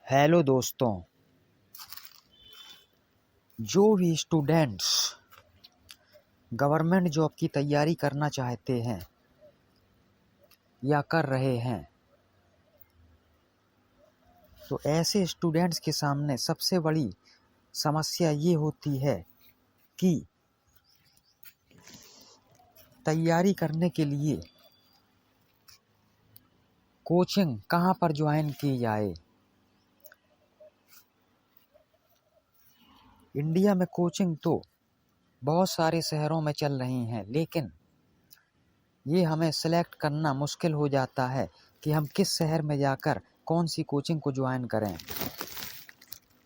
Hello दोस्तों, जो भी स्टूडेंट्स गवर्नमेंट जॉब की तैयारी करना चाहते हैं या कर रहे हैं, तो ऐसे स्टूडेंट्स के सामने सबसे बड़ी समस्या ये होती है कि तैयारी करने के लिए कोचिंग कहाँ पर ज्वाइन की जाए। इंडिया में कोचिंग तो बहुत सारे शहरों में चल रही हैं, लेकिन ये हमें सेलेक्ट करना मुश्किल हो जाता है कि हम किस शहर में जाकर कौन सी कोचिंग को ज्वाइन करें।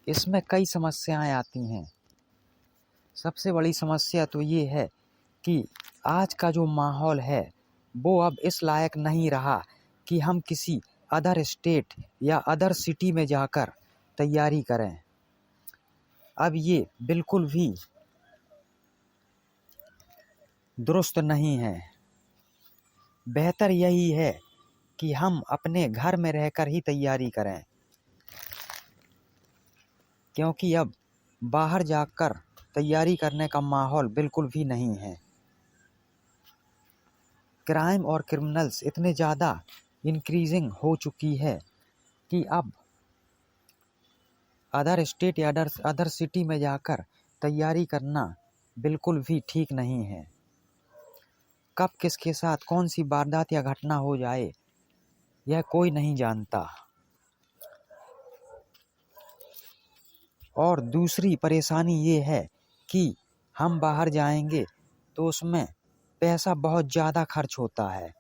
इसमें कई समस्याएं आती हैं। सबसे बड़ी समस्या तो ये है कि आज का जो माहौल है वो अब इस लायक नहीं रहा कि हम किसी अदर स्टेट या अदर सिटी में जाकर तैयारी करें। अब ये बिल्कुल भी दुरुस्त नहीं है। बेहतर यही है कि हम अपने घर में रहकर ही तैयारी करें, क्योंकि अब बाहर जाकर तैयारी करने का माहौल बिल्कुल भी नहीं है। क्राइम और क्रिमिनल्स इतने ज़्यादा इंक्रीजिंग हो चुकी है कि अब अदर स्टेट या अदर सिटी में जाकर तैयारी करना बिल्कुल भी ठीक नहीं है। कब किसके साथ कौन सी वारदात या घटना हो जाए यह कोई नहीं जानता। और दूसरी परेशानी ये है कि हम बाहर जाएंगे तो उसमें पैसा बहुत ज़्यादा खर्च होता है।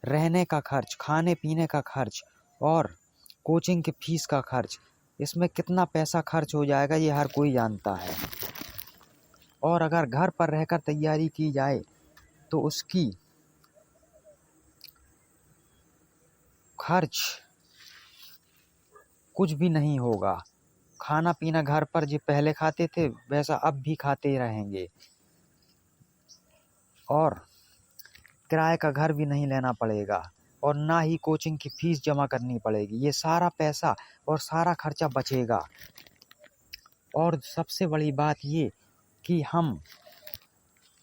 रहने का खर्च, खाने पीने का खर्च और कोचिंग की फीस का खर्च, इसमें कितना पैसा खर्च हो जाएगा ये हर कोई जानता है। और अगर घर पर रहकर तैयारी की जाए तो उसकी खर्च कुछ भी नहीं होगा। खाना पीना घर पर जो पहले खाते थे वैसा अब भी खाते रहेंगे, और किराए का घर भी नहीं लेना पड़ेगा और ना ही कोचिंग की फीस जमा करनी पड़ेगी। ये सारा पैसा और सारा खर्चा बचेगा। और सबसे बड़ी बात ये कि हम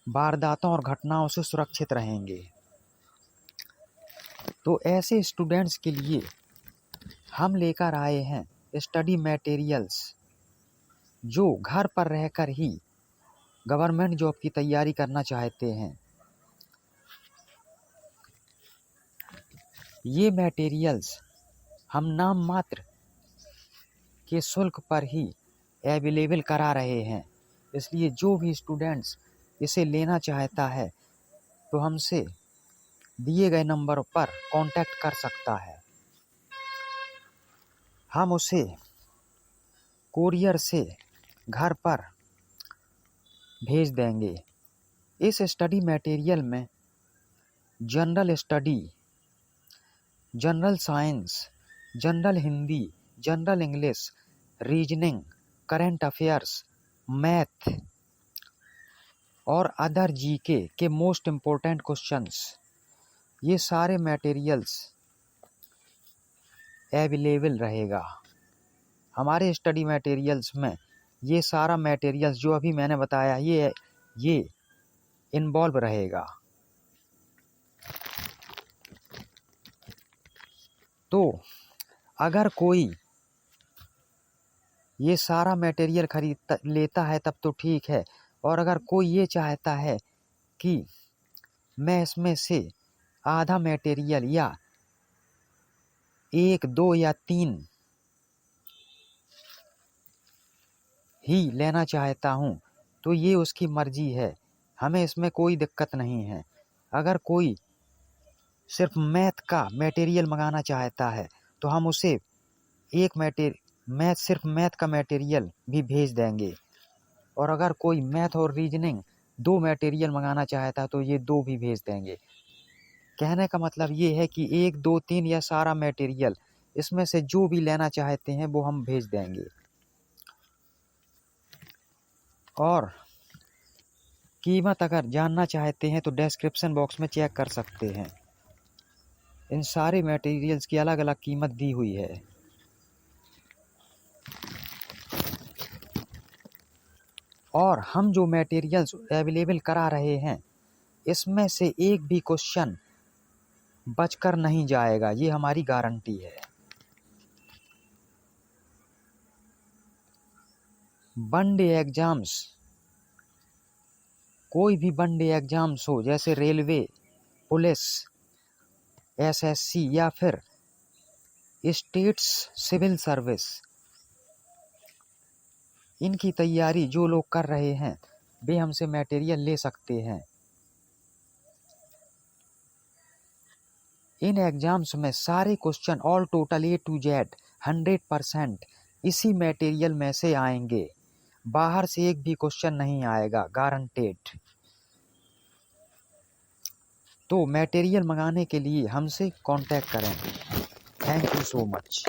वारदातों और घटनाओं से सुरक्षित रहेंगे। तो ऐसे स्टूडेंट्स के लिए हम लेकर आए हैं स्टडी मटेरियल्स, जो घर पर रहकर ही गवर्नमेंट जॉब की तैयारी करना चाहते हैं। ये मटेरियल्स हम नाम मात्र के शुल्क पर ही अवेलेबल करा रहे हैं, इसलिए जो भी स्टूडेंट्स इसे लेना चाहता है तो हमसे दिए गए नंबर पर कांटेक्ट कर सकता है। हम उसे कोरियर से घर पर भेज देंगे। इस स्टडी मटेरियल में general study, general science, general Hindi, general English, reasoning, current affairs, math और अदर जीके के मोस्ट इम्पोर्टेंट क्वेश्चंस, ये सारे मटेरियल्स अवेलेबल रहेगा। हमारे स्टडी मटेरियल्स में ये सारा मटेरियल्स जो अभी मैंने बताया ये इन्वॉल्व रहेगा। तो अगर कोई ये सारा मटेरियल खरीद लेता है तब तो ठीक है, और अगर कोई ये चाहता है कि मैं इसमें से आधा मटेरियल या 1, 2 या 3 ही लेना चाहता हूँ, तो ये उसकी मर्जी है। हमें इसमें कोई दिक्कत नहीं है। अगर कोई सिर्फ मैथ का मटेरियल मंगाना चाहता है तो हम उसे सिर्फ मैथ का मटेरियल भी भेज देंगे। और अगर कोई मैथ और रीजनिंग 2 मटेरियल मंगाना चाहता है तो ये 2 भी भेज देंगे। कहने का मतलब ये है कि 1, 2, 3 या सारा मटेरियल, इसमें से जो भी लेना चाहते हैं वो हम भेज देंगे। और कीमत अगर जानना चाहते हैं तो डिस्क्रिप्शन बॉक्स में चेक कर सकते हैं। इन सारे मटेरियल्स की अलग अलग कीमत दी हुई है। और हम जो मटेरियल्स अवेलेबल करा रहे हैं इसमें से एक भी क्वेश्चन बचकर नहीं जाएगा, ये हमारी गारंटी है। वनडे एग्जाम्स, कोई भी वनडे एग्जाम्स हो, जैसे रेलवे, पुलिस, एसएससी या फिर स्टेट्स सिविल सर्विस, इनकी तैयारी जो लोग कर रहे हैं वे हमसे मटेरियल ले सकते हैं। इन एग्जाम्स में सारे question all total A to Z 100% इसी मटेरियल में से आएंगे, बाहर से एक भी क्वेश्चन नहीं आएगा, गारंटेड। तो मटेरियल मंगाने के लिए हमसे कांटेक्ट करें। Thank you so much.